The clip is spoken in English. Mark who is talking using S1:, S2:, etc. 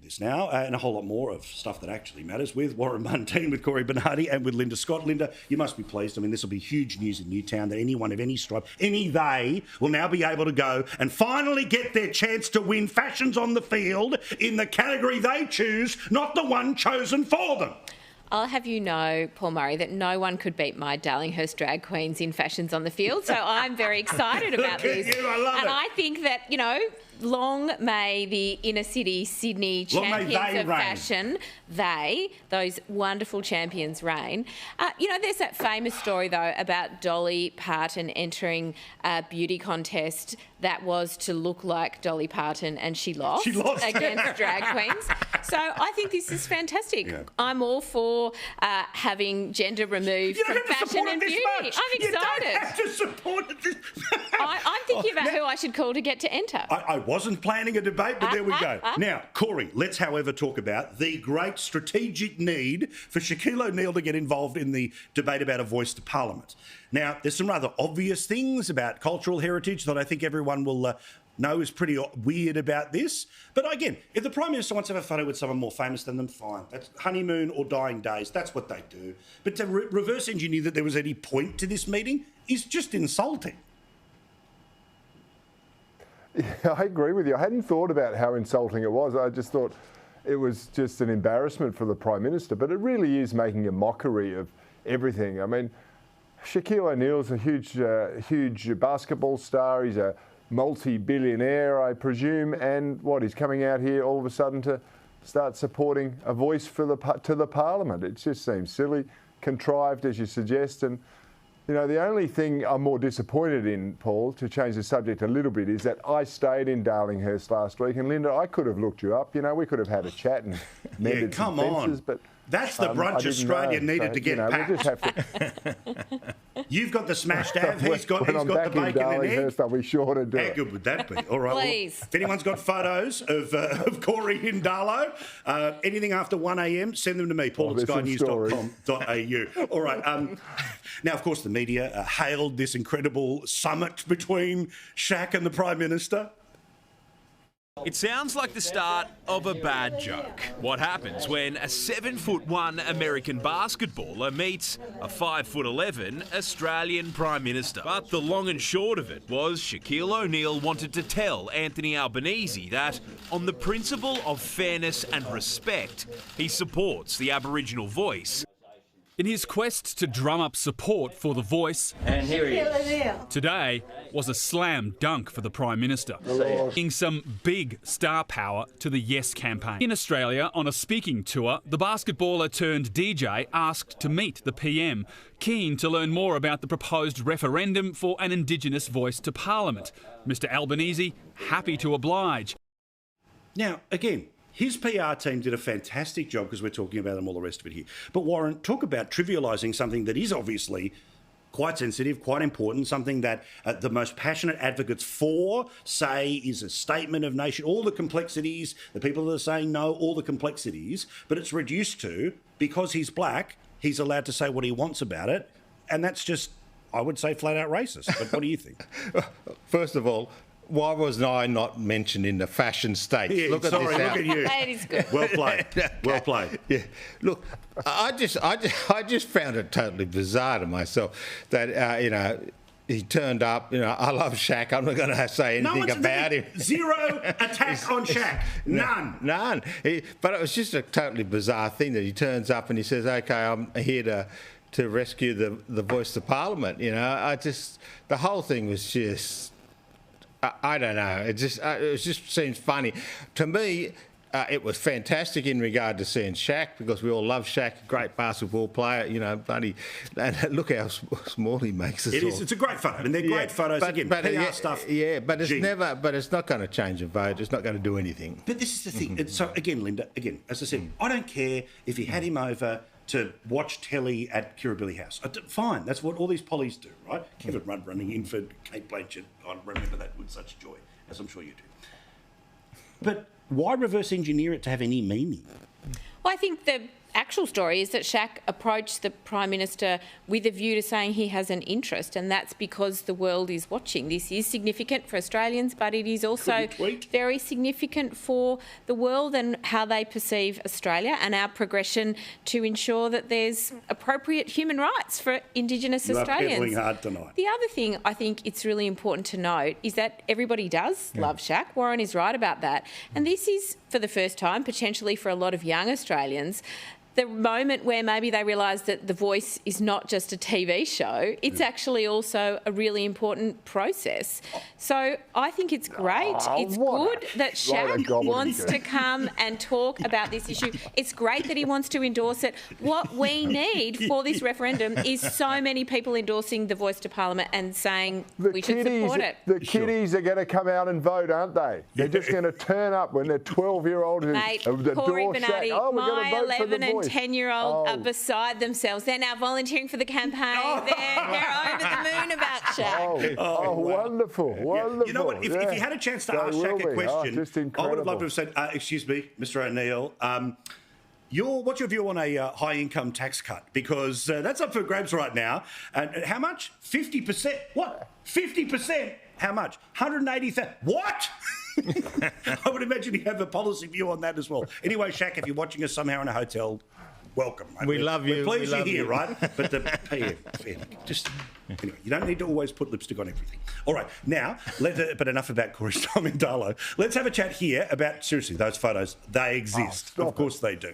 S1: this now, and a whole lot more of stuff that actually matters with Warren Mundine, with Corey Bernardi, and with Linda Scott. Linda, you must be pleased. I mean, this will be huge news in Newtown that anyone of any stripe, any they, will now be able to go and finally get their chance to win fashions on the field in the category they choose, not the one chosen for them.
S2: I'll have you know, Paul Murray, that no one could beat my Darlinghurst drag queens in fashions on the field. So I'm very excited about this.
S1: You, I love
S2: and
S1: it.
S2: I think that, you know, long may the inner city Sydney champions of fashion, those wonderful champions, reign. You know, there's that famous story, though, about Dolly Parton entering a beauty contest that was to look like Dolly Parton, and she lost against drag queens. So I think this is fantastic. Yeah. I'm all for having gender removed from fashion and beauty. I'm excited.
S1: You don't have to support it this
S2: I'm thinking about who I should call to get to enter.
S1: I wasn't planning a debate, but there we go. Now, Corey, let's, however, talk about the great strategic need for Shaquille O'Neal to get involved in the debate about a voice to Parliament. Now, there's some rather obvious things about cultural heritage that I think everyone will know is pretty weird about this. But again, if the Prime Minister wants to have a photo with someone more famous than them, fine. That's honeymoon or dying days. That's what they do. But to reverse engineer that there was any point to this meeting is just insulting.
S3: Yeah, I agree with you. I hadn't thought about how insulting it was. I just thought it was just an embarrassment for the Prime Minister. But it really is making a mockery of everything. I mean, Shaquille O'Neal's a huge basketball star. He's a multi-billionaire, I presume. And he's coming out here all of a sudden to start supporting a voice for to the Parliament. It just seems silly, contrived, as you suggest. And you know, the only thing I'm more disappointed in, Paul, to change the subject a little bit, is that I stayed in Darlinghurst last week, and Linda, I could have looked you up. You know, we could have had a chat and mended some fences, but
S1: that's the brunch Australia needed to get packed.
S3: We'll just have to...
S1: You've got the smashed av, he's got the bacon and egg.
S3: I'll be sure to do it.
S1: How good would that be? All right.
S2: Please.
S1: Well, if anyone's got photos of Corey in Darlo, anything after 1 a.m, send them to me, Paul at skynews.com.au. All right. Now, of course, the media hailed this incredible summit between Shaq and the Prime Minister.
S4: It sounds like the start of a bad joke. What happens when a 7'1" American basketballer meets a 5'11" Australian Prime Minister? But the long and short of it was Shaquille O'Neal wanted to tell Anthony Albanese that, on the principle of fairness and respect, he supports the Aboriginal voice.
S5: In his quest to drum up support for the voice, and here he is. Today was a slam dunk for the Prime Minister, bringing some big star power to the Yes campaign. In Australia, on a speaking tour, the basketballer turned DJ asked to meet the PM, keen to learn more about the proposed referendum for an Indigenous voice to Parliament. Mr Albanese, happy to oblige.
S1: Now, again, his PR team did a fantastic job because we're talking about them, all the rest of it here. But Warren, talk about trivialising something that is obviously quite sensitive, quite important, something that the most passionate advocates for say is a statement of nation, all the complexities, the people that are saying no, all the complexities, but it's reduced to, because he's black, he's allowed to say what he wants about it, and that's just, I would say, flat out racist. But what do you think?
S6: First of all, why was I not mentioned in the fashion state?
S1: Yeah, look at you.
S2: That is good.
S1: Well played. Well played.
S6: Yeah. Look, I just found it totally bizarre to myself that you know, he turned up. You know, I love Shaq. I'm not going to say anything about him.
S1: Zero attack on Shaq. None.
S6: But it was just a totally bizarre thing that he turns up and he says, "Okay, I'm here to rescue the voice of Parliament." You know, the whole thing was just. I don't know. It just seems funny to me. It was fantastic in regard to seeing Shaq, because we all love Shaq, great basketball player. You know, buddy, and look how small he makes us.
S1: It is. It's a great photo, and they're great photos. But PR stuff.
S6: Yeah, but it's never. But it's not going to change a vote. It's not going to do anything.
S1: But this is the thing. So again, Linda. Again, as I said, I don't care if you had him over to watch telly at Kirribilli House. Fine, that's what all these pollies do, right? Kevin Rudd running in for Kate Blanchett. I remember that with such joy, as I'm sure you do. But why reverse engineer it to have any meaning?
S2: Well, I think the actual story is that Shaq approached the Prime Minister with a view to saying he has an interest, and that's because the world is watching. This is significant for Australians, but it is also very significant for the world and how they perceive Australia and our progression to ensure that there's appropriate human rights for Indigenous Australians.
S1: You are peddling hard tonight.
S2: The other thing I think it's really important to note is that everybody does love Shaq. Warren is right about that. And this is, for the first time, potentially for a lot of young Australians, the moment where maybe they realise that The Voice is not just a TV show, it's actually also a really important process. So I think it's great. It's good that Shaq wants to come and talk about this issue. It's great that he wants to endorse it. What we need for this referendum is so many people endorsing The Voice to Parliament and saying we should support it.
S3: The kiddies are going to come out and vote, aren't they? They're just going to turn up when they're 12-year-old.
S2: Mate, Corey Bernardi, my 11 and 10-year-old are beside themselves. They're now volunteering for the campaign. They're over the moon about Shaq.
S3: Wonderful, wonderful.
S1: You know what? If you had a chance to ask Shaq a question, I would have loved to have said, excuse me, Mr. O'Neill, what's your view on a high-income tax cut? Because that's up for grabs right now. And how much? 50%. What? 50%? How much? 180,000. What? I would imagine you have a policy view on that as well. Anyway, Shaq, if you're watching us somehow in a hotel, welcome. Mate.
S6: We love you.
S1: We're pleased you're here, right? But just anyway, you don't need to always put lipstick on everything. All right, now, but enough about Corey's time in Darlow. Let's have a chat here about, seriously, those photos. They exist. Of course they do.